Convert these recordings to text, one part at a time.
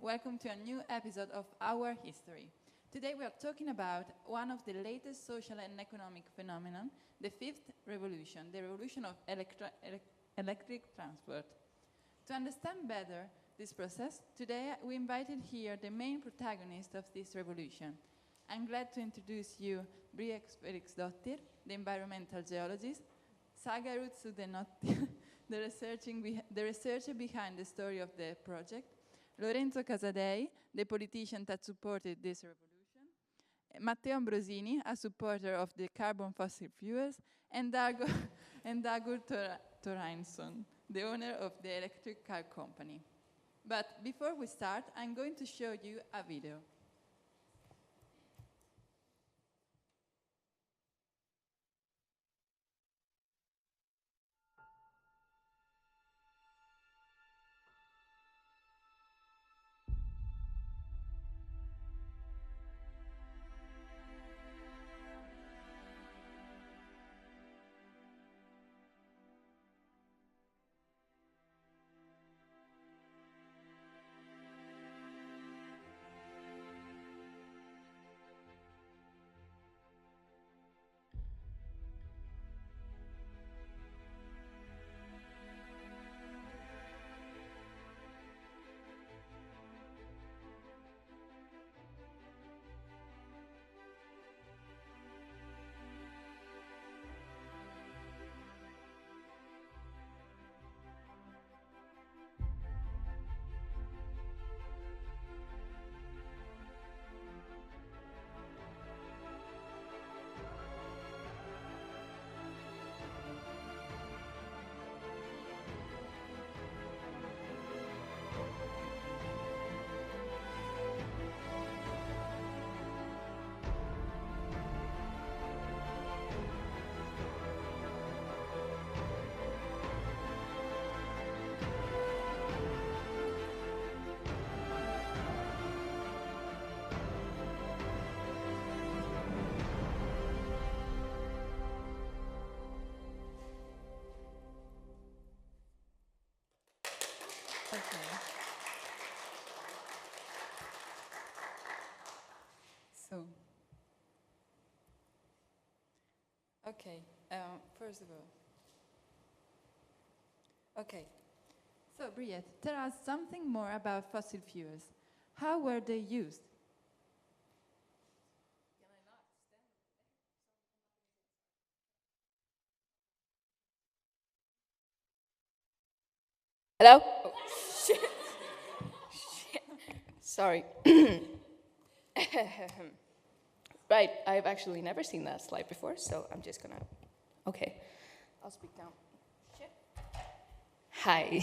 Welcome to a new episode of Our History. Today we are talking about one of the latest social and economic phenomena, the fifth revolution, the revolution of electric transport. To understand better this process, today we invited here the main protagonist of this revolution. I'm glad to introduce you Bria Eriksdottir, the environmental geologist, Saga Rutsudenotti, the researcher behind the story of the project, Lorenzo Casadei, the politician that supported this revolution, Matteo Ambrosini, a supporter of the carbon fossil fuels, and Dagur Torainsson, the owner of the electric car company. But before we start, I'm going to show you a video. First of all. So Briette, tell us something more about fossil fuels. How were they used? Hello? Oh, shit. Shit. Sorry. Right, I've actually never seen that slide before, so I'm just gonna... Okay, I'll speak down. Shit. Hi.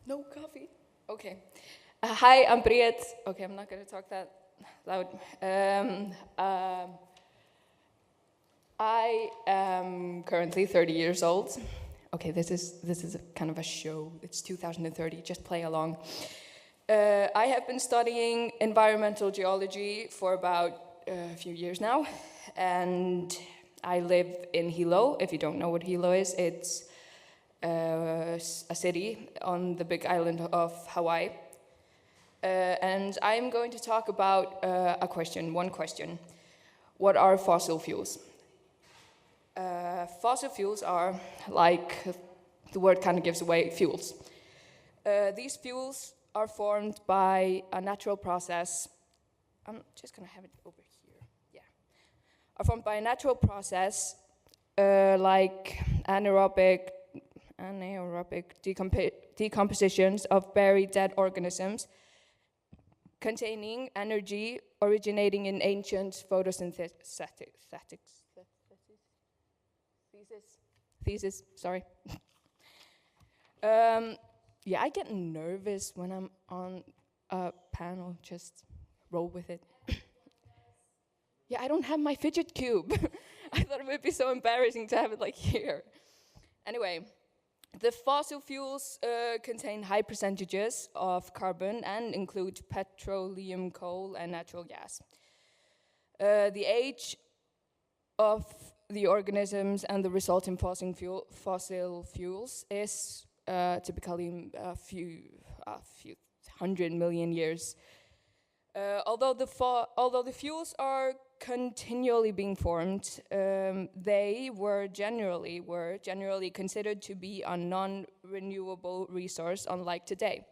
No coffee. Okay. Hi, I'm Briette. Okay, I'm not gonna talk that loud. I am currently 30 years old. Okay, this is a kind of a show. It's 2030, just play along. I have been studying environmental geology for about a few years now, and I live in Hilo. If you don't know what Hilo is, it's a city on the big island of Hawaii. And I'm going to talk about one question. What are fossil fuels? Fossil fuels are, like the word kind of gives away, fuels. These fuels are formed by a natural process. I'm just going to have it over here. Yeah. Are formed by a natural process like anaerobic decompositions of buried dead organisms containing energy originating in ancient thesis, sorry. Yeah, I get nervous when I'm on a panel, just roll with it. Yeah, I don't have my fidget cube. I thought it would be so embarrassing to have it like here. Anyway, the fossil fuels contain high percentages of carbon and include petroleum, coal, and natural gas. The age of the organisms and the resulting fossil fuels is typically a few 100 million years. Although the fuels are continually being formed, they were generally considered to be a non-renewable resource, unlike today.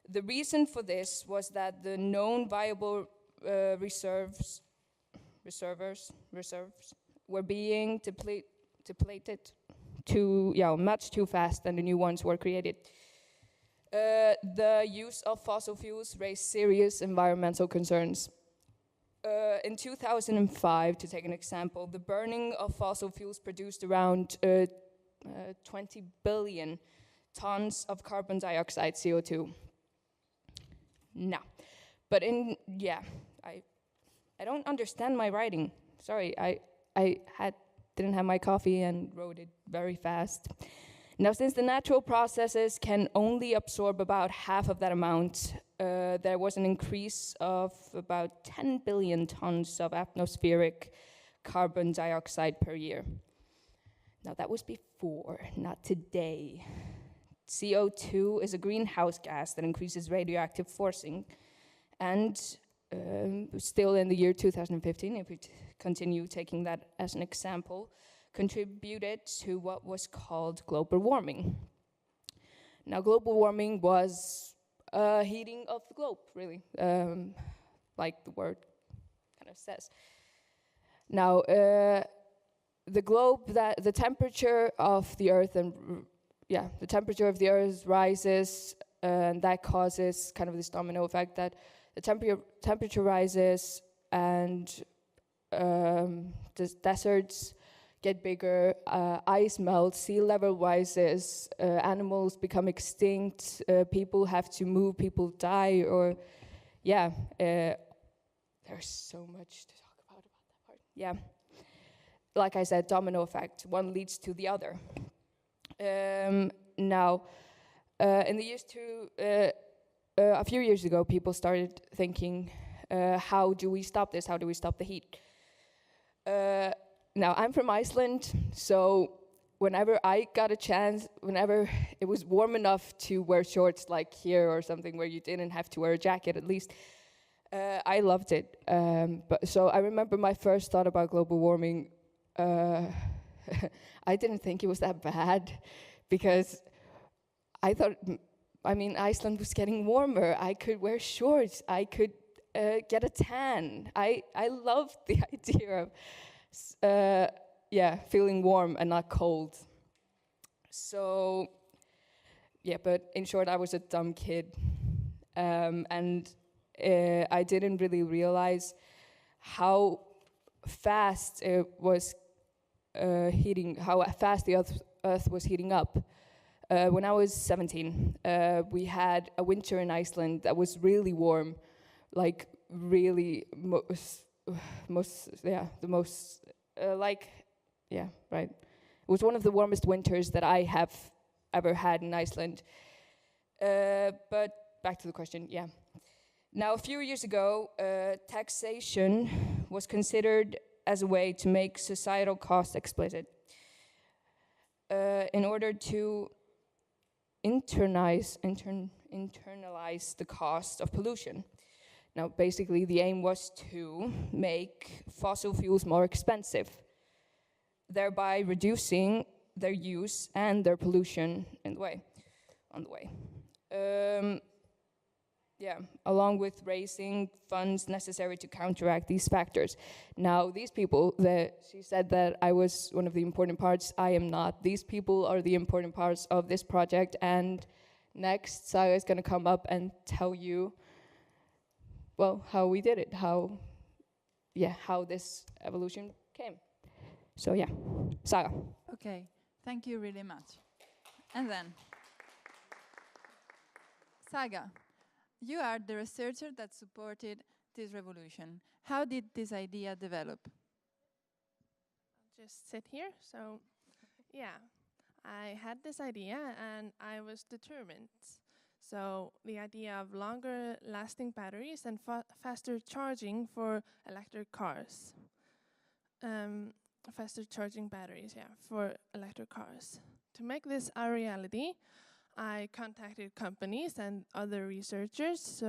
The reason for this was that the known viable reserves were being depleted much too fast, and the new ones were created. The use of fossil fuels raised serious environmental concerns. In 2005, to take an example, the burning of fossil fuels produced around 20 billion tons of carbon dioxide, CO2. No, but I don't understand my writing. Sorry, I didn't have my coffee and wrote it very fast. Now, since the natural processes can only absorb about half of that amount, there was an increase of about 10 billion tons of atmospheric carbon dioxide per year. Now, that was before, not today. CO2 is a greenhouse gas that increases radioactive forcing, and still in the year 2015, if we continue taking that as an example, contributed to what was called global warming. Now, global warming was heating of the globe, really, like the word kind of says. Now, the temperature of the Earth rises, and that causes kind of this domino effect that the temperature rises and the deserts get bigger, ice melts, sea level rises, animals become extinct, people have to move, people die, or there's so much to talk about that part. Yeah, like I said, domino effect, one leads to the other. Now, in the years a few years ago, people started thinking, how do we stop this? How do we stop the heat? Now, I'm from Iceland, so whenever I got a chance, whenever it was warm enough to wear shorts like here or something where you didn't have to wear a jacket at least, I loved it. So I remember my first thought about global warming, I didn't think it was that bad because I thought, Iceland was getting warmer. I could wear shorts. I could get a tan. I loved the idea of feeling warm and not cold. So, but in short, I was a dumb kid. And I didn't really realize how fast it was how fast the Earth was heating up. When I was 17, we had a winter in Iceland that was really warm, like really right. It was one of the warmest winters that I have ever had in Iceland. But back to the question, yeah. Now, a few years ago, taxation was considered as a way to make societal costs explicit. In order to internalize the cost of pollution. Now, basically, the aim was to make fossil fuels more expensive, thereby reducing their use and their pollution on the way. Along with raising funds necessary to counteract these factors. Now, these people, she said that I was one of the important parts. I am not. These people are the important parts of this project. And next, Saga is going to come up and tell you, well, how we did it, how this evolution came. So yeah, Saga. Okay, thank you really much. And then, Saga. You are the researcher that supported this revolution. How did this idea develop? I'll just sit here. So, I had this idea and I was determined. So, the idea of longer lasting batteries and faster charging for electric cars. Faster charging batteries, for electric cars. to make this a reality, I contacted companies and other researchers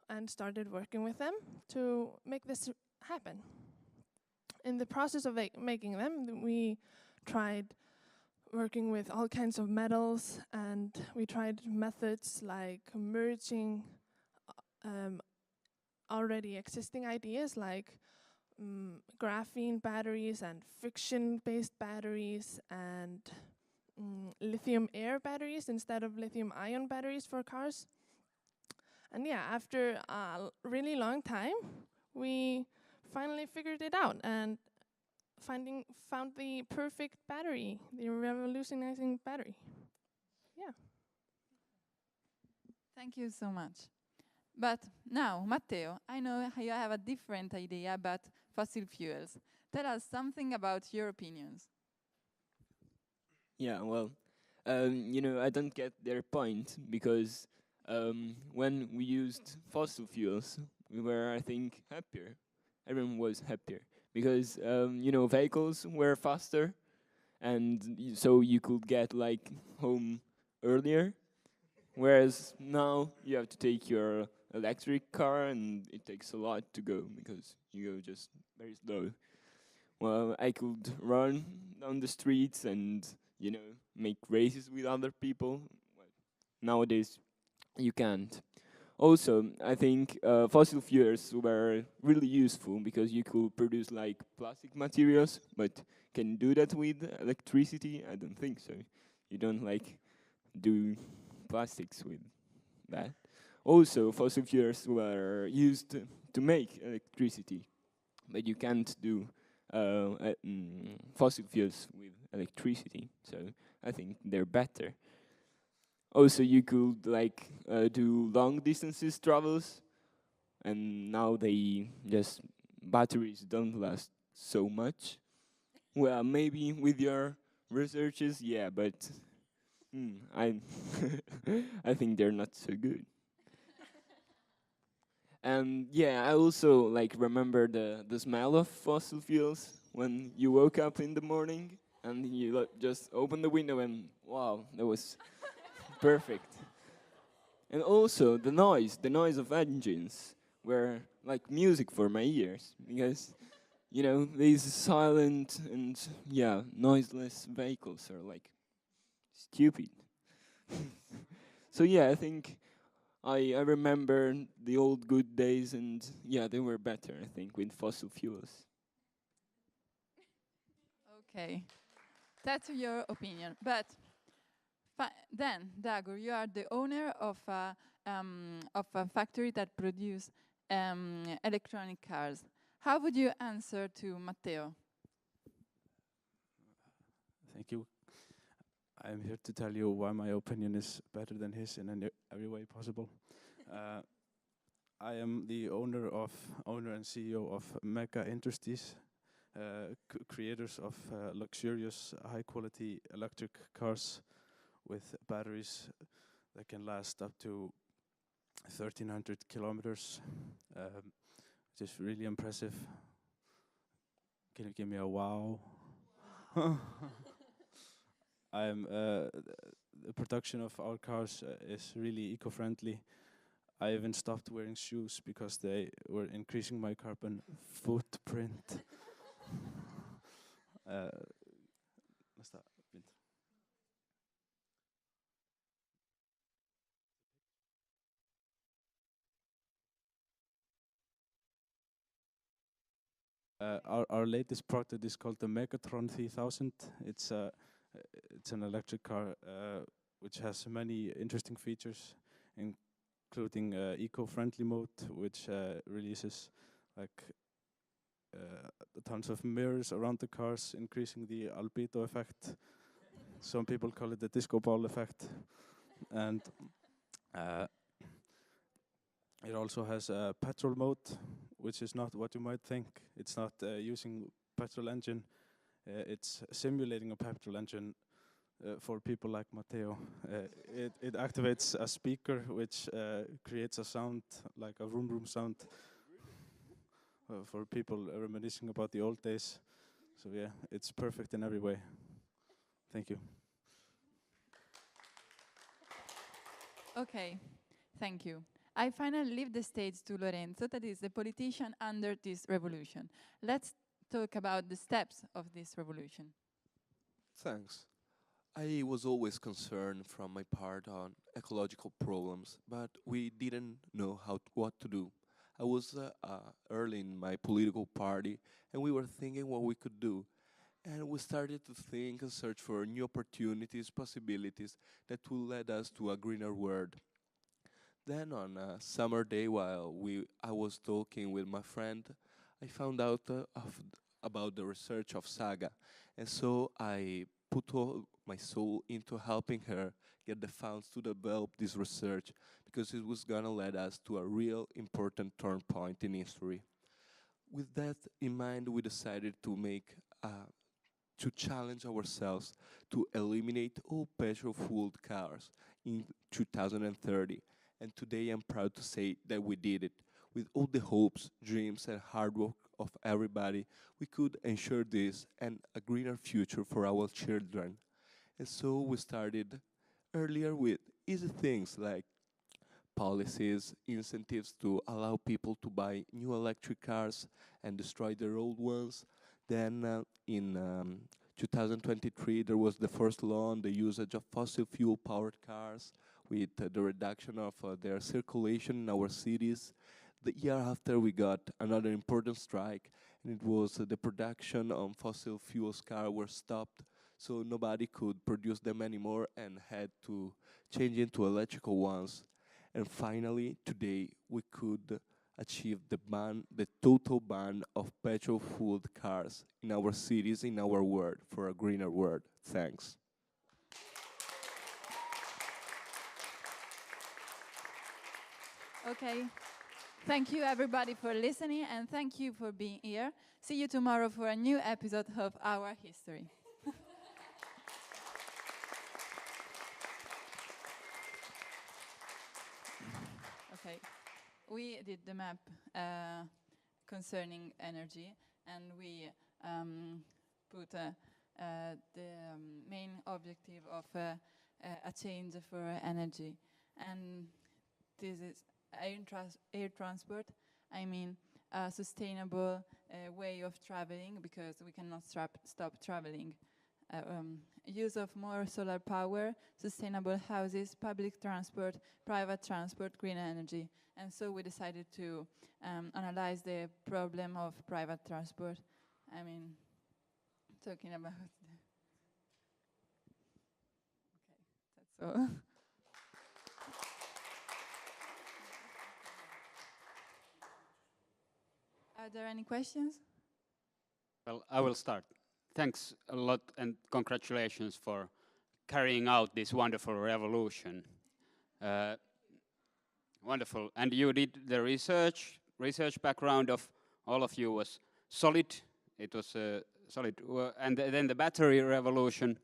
and started working with them to make this happen. In the process of making them, we tried working with all kinds of metals, and we tried methods like merging already existing ideas like graphene batteries and friction-based batteries and lithium air batteries instead of lithium ion batteries for cars. And yeah, after a really long time, we finally figured it out and found the perfect battery, the revolutionizing battery. Yeah. Thank you so much. But now, Matteo, I know you have a different idea about fossil fuels. Tell us something about your opinions. Yeah, well, I don't get their point because when we used fossil fuels, we were, I think, happier. Everyone was happier because, vehicles were faster and so you could get like home earlier. Whereas now you have to take your electric car and it takes a lot to go because you go just very slow. Well, I could run down the streets and, make races with other people. Well, nowadays, you can't. Also, I think fossil fuels were really useful because you could produce like plastic materials, but can you do that with electricity? I don't think so. You don't like do plastics with that. Also, fossil fuels were used to make electricity, but you can't do fossil fuels with electricity. So I think they're better. Also, you could like do long distances travels, and now they just batteries don't last so much. Well, maybe with your researches, yeah, but I I think they're not so good. And yeah, I also like remember the smell of fossil fuels when you woke up in the morning and you just open the window and wow, that was perfect. And also the noise of engines were like music for my ears because these silent and noiseless vehicles are like stupid. So yeah, I think I remember the old good days, and yeah, they were better, I think, with fossil fuels. Okay, that's your opinion. But then, Dagur, you are the owner of a factory that produce electronic cars. How would you answer to Matteo? Thank you. I'm here to tell you why my opinion is better than his in every way possible. I am the owner and CEO of Mega Industries, creators of luxurious, high-quality electric cars with batteries that can last up to 1,300 kilometers, which is really impressive. Can you give me a wow? The production of our cars is really eco-friendly. I even stopped wearing shoes because they were increasing my carbon footprint. Our latest product is called the Megatron 3000. It's an electric car which has many interesting features, including eco-friendly mode, which releases like tons of mirrors around the cars, increasing the albedo effect. Some people call it the disco ball effect, and it also has a petrol mode, which is not what you might think. It's not using petrol engine. It's simulating a petrol engine for people like Matteo. It activates a speaker which creates a sound, like a vroom vroom sound, for people reminiscing about the old days. So yeah, it's perfect in every way. Thank you. Okay, thank you. I finally leave the stage to Lorenzo, that is the politician under this revolution. Let's talk about the steps of this revolution. Thanks. I was always concerned from my part on ecological problems, but we didn't know what to do. I was early in my political party, and we were thinking what we could do. And we started to think and search for new opportunities, possibilities that will lead us to a greener world. Then on a summer day while I was talking with my friend, I found out about the research of Saga. And so I put all my soul into helping her get the funds to develop this research because it was gonna lead us to a real important turn point in history. With that in mind, we decided to challenge ourselves to eliminate all petrol-fueled cars in 2030. And today I'm proud to say that we did it. With all the hopes, dreams, and hard work of everybody, we could ensure this and a greener future for our children. And so we started earlier with easy things like policies, incentives to allow people to buy new electric cars and destroy their old ones. Then in 2023, there was the first law on the usage of fossil fuel powered cars with the reduction of their circulation in our cities. The year after, we got another important strike, and it was the production on fossil fuels cars were stopped, so nobody could produce them anymore and had to change into electrical ones. And finally, today, we could achieve the total ban of petrol-fueled cars in our cities, in our world, for a greener world. Thanks. Okay. Thank you everybody for listening and thank you for being here. See you tomorrow for a new episode of Our History. Okay. We did the map concerning energy and we put the main objective of a change for energy. And this is air transport. I mean, a sustainable way of traveling because we cannot stop traveling. Use of more solar power, sustainable houses, public transport, private transport, green energy. And so we decided to analyze the problem of private transport. I mean, talking about... Okay, that's all. Are there any questions? Well, I will start. Thanks a lot and congratulations for carrying out this wonderful revolution. Wonderful. And you did the research background of all of you was solid. It was solid. And then the battery revolution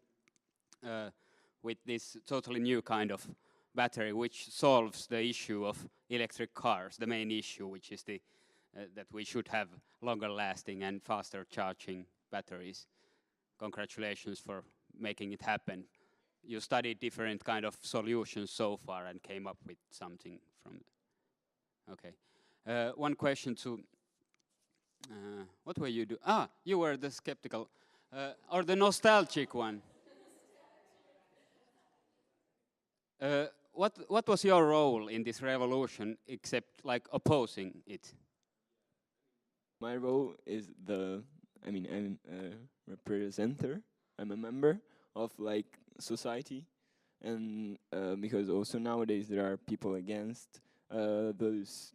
with this totally new kind of battery, which solves the issue of electric cars, the main issue, which is the that we should have longer lasting and faster charging batteries. Congratulations for making it happen. You studied different kind of solutions so far and came up with something from it. Okay. One question to, what were you doing? Ah, you were the skeptical, or the nostalgic one. What was your role in this revolution except like opposing it? My role is I'm a representer. I'm a member of like society, and because also nowadays there are people against those,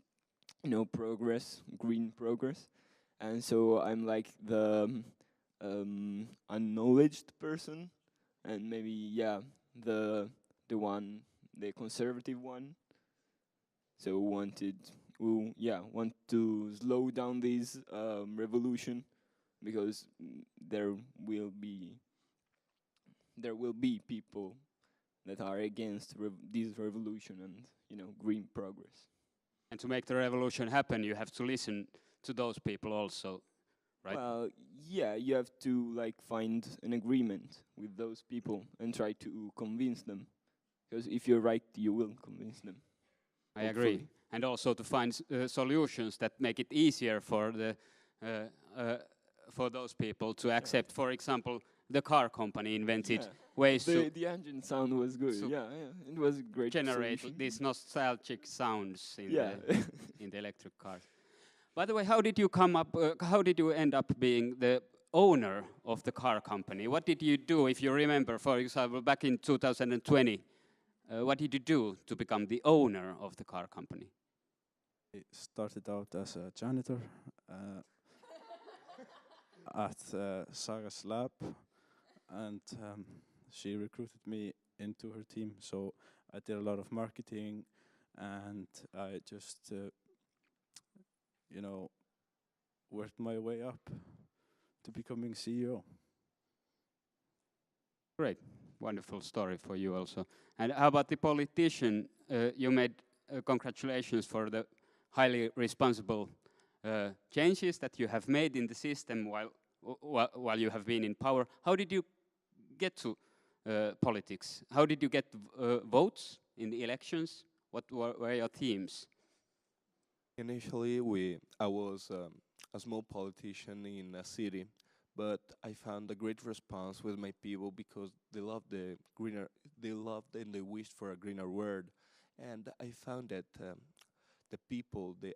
green progress, and so I'm like the unknowledged person, and maybe the conservative one. So want to slow down this revolution because there will be people that are against this revolution and green progress. And to make the revolution happen, you have to listen to those people also, right? Well, yeah, you have to like find an agreement with those people and try to convince them. Because if you're right, you will convince them. I agree. Hopefully. And also to find solutions that make it easier for the for those people to accept. For example, the car company invented Yeah. ways to The engine sound was good. So Yeah, yeah, it was a great generate solution. these nostalgic sounds in Yeah. in the electric cars. By the way, how did you come up? How did you end up being the owner of the car company? What did you do, if you remember, for example, back in 2020? What did you do to become the owner of the car company? I started out as a janitor at Saga's lab, and she recruited me into her team. So I did a lot of marketing, and I just, worked my way up to becoming CEO. Great, wonderful story for you also. And how about the politician? You made congratulations for the highly responsible changes that you have made in the system while you have been in power. How did you get to politics? How did you get votes in the elections? What were your themes? Initially, I was a small politician in a city, but I found a great response with my people because they loved the greener, they loved and they wished for a greener world, and I found that the people, in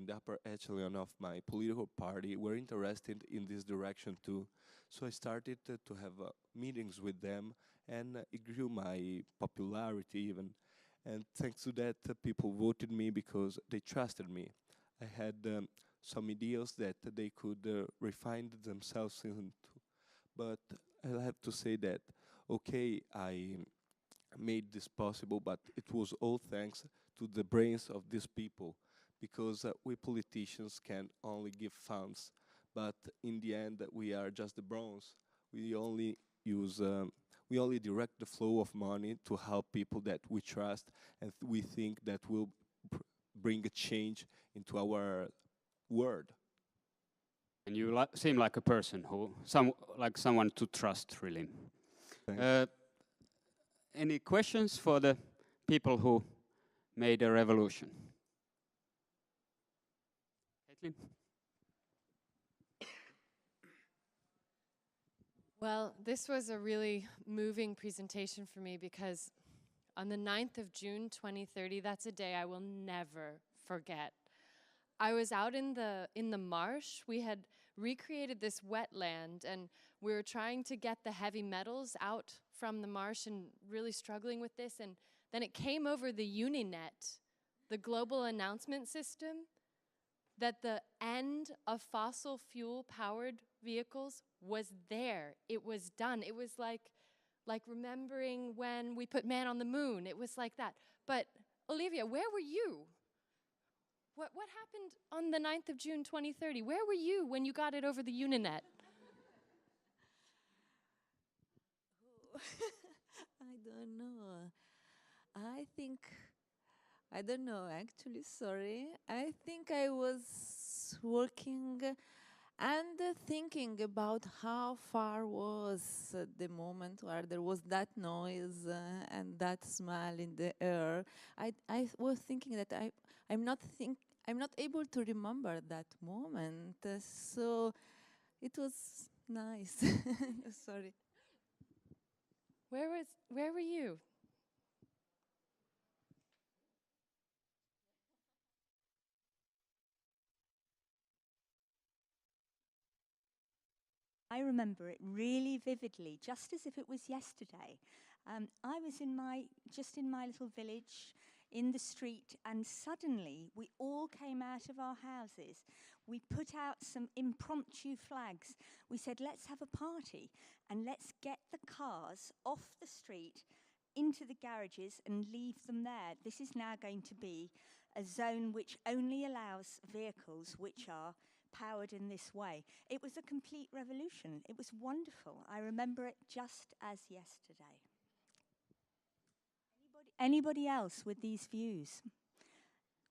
the upper echelon of my political party, were interested in this direction too. So I started to have meetings with them, and it grew my popularity even. And thanks to that, people voted me because they trusted me. I had some ideas that they could refine themselves into. But I'll have to say that, okay, I made this possible, but it was all thanks to the brains of these people, because we politicians can only give funds, but in the end, we are just the bronze. We only use. We only direct the flow of money to help people that we trust and we think that will bring a change into our world. And you seem like a person who, like someone to trust, really. Thanks. Any questions for the people who made a revolution? Caitlin? Well, this was a really moving presentation for me because on the 9th of June 2030, that's a day I will never forget. I was out in the marsh. We had recreated this wetland, and we were trying to get the heavy metals out from the marsh and really struggling with this. And then it came over the Uninet, the global announcement system, that the end of fossil fuel-powered vehicles was there. It was done. It was like remembering when we put man on the moon. It was like that. But Olivia, where were you? What happened on the 9th of June 2030? Where were you when you got it over the Uninet? I don't know. I don't know actually, sorry. I think I was working and thinking about how far was the moment where there was that noise and that smell in the air. I was thinking that I'm not able to remember that moment. So it was nice. Sorry. Where were you? I remember it really vividly, just as if it was yesterday. I was just in my little village in the street, and suddenly we all came out of our houses. We put out some impromptu flags. We said, let's have a party and let's get the cars off the street into the garages and leave them there. This is now going to be a zone which only allows vehicles which are powered in this way. It was a complete revolution. It was wonderful. I remember it just as yesterday. Anybody else with these views?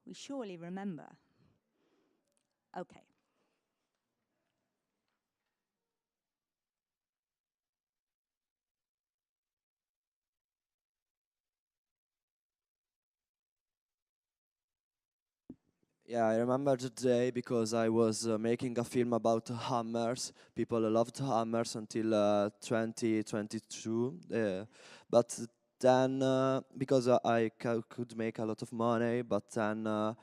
We surely remember. Okay. Yeah, I remember the day because I was making a film about hammers. People loved hammers until 2022. But then, because could make a lot of money, but then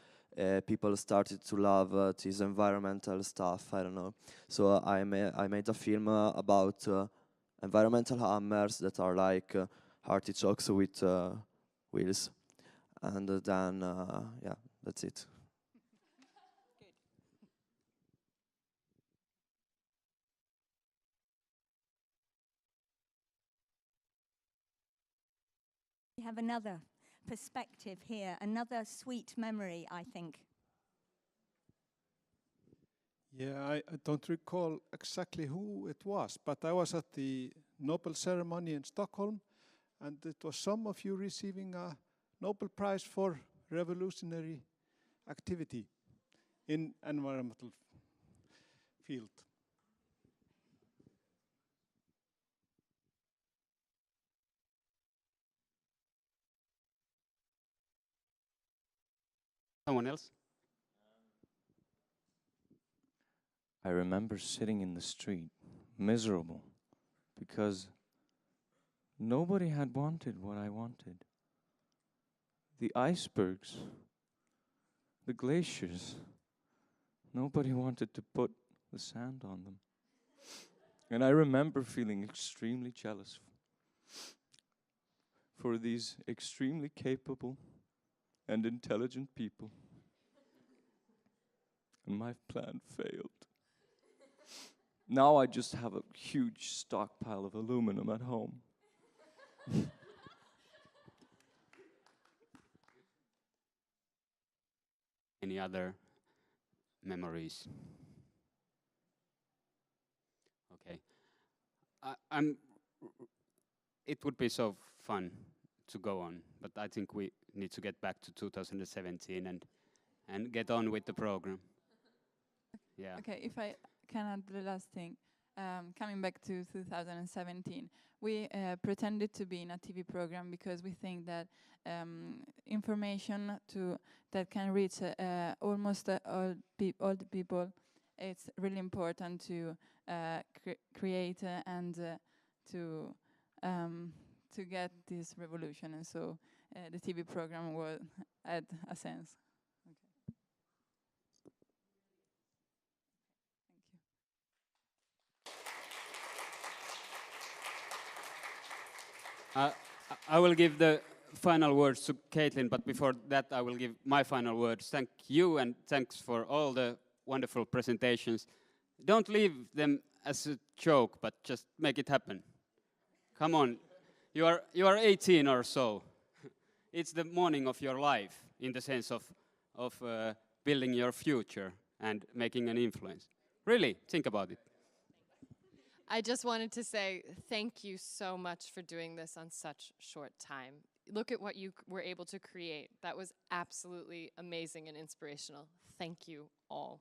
people started to love this environmental stuff. I don't know. So I made a film about environmental hammers that are like artichokes with wheels. And then, yeah, that's it. We have another perspective here, another sweet memory, I think. Yeah, I don't recall exactly who it was, but I was at the Nobel ceremony in Stockholm, and it was some of you receiving a Nobel Prize for revolutionary activity in environmental field. Someone else? I remember sitting in the street, miserable, because nobody had wanted what I wanted. The icebergs, the glaciers, nobody wanted to put the sand on them. And I remember feeling extremely jealous for these extremely capable and intelligent people. And my plan failed. Now I just have a huge stockpile of aluminum at home. Any other memories? Okay. I'm. It would be so fun to go on, but I think we need to get back to 2017 and get on with the program. Yeah. Okay, if I can add the last thing, coming back to 2017, we pretended to be in a TV program because we think that information that can reach almost all the people, it's really important to create and to get this revolution, and so the TV program had a sense. I will give the final words to Caitlin, but before that I will give my final words. Thank you, and thanks for all the wonderful presentations. Don't leave them as a joke, but just make it happen. Come on, you are 18 or so. It's the morning of your life in the sense of building your future and making an influence. Really, think about it. I just wanted to say thank you so much for doing this on such short time. Look at what you were able to create. That was absolutely amazing and inspirational. Thank you all.